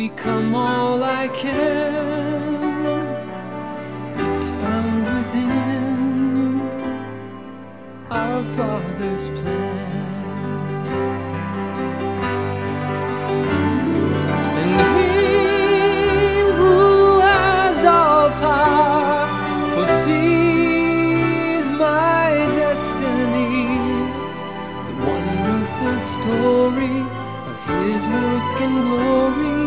become all I can. It's found within our Father's plan. And He who has all power foresees my destiny, the wonderful story of His work and glory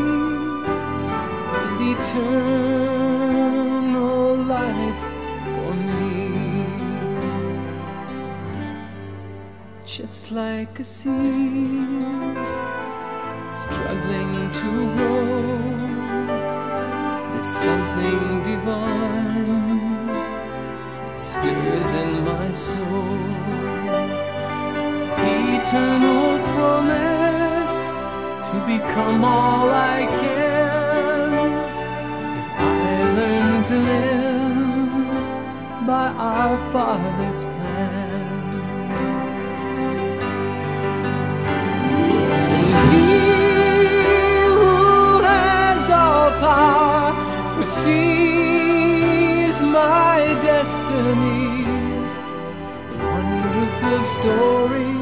is eternal life for me. Just like a seed struggling to grow, there's something divine that stirs in my soul. Eternal promise to become all I can if I learn to live by our Father's plan. Sees my destiny, the wonderful story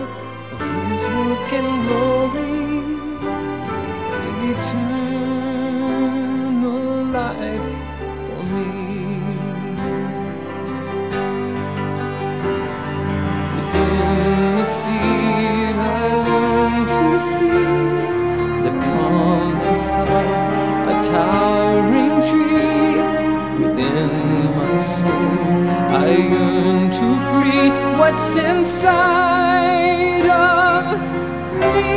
of His work and glory is eternal life for me. Within the seed I learn to see the promise of a towering tree. Within my soul I yearn to free what's inside of me.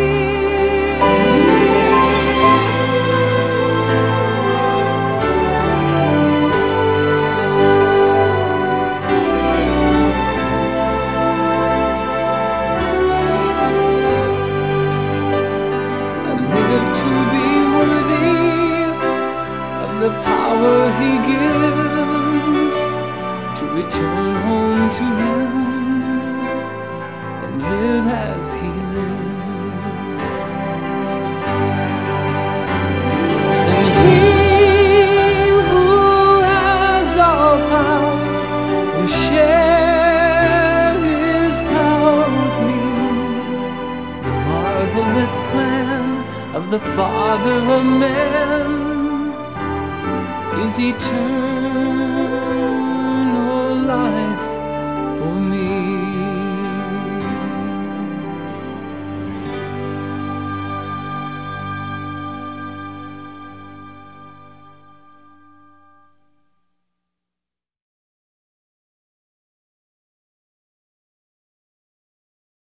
I live to be worthy of the power He gives to return home to Him and live as He lives. And He who has all power will share His power with me. The marvelous plan of the Father of man is eternal life for me.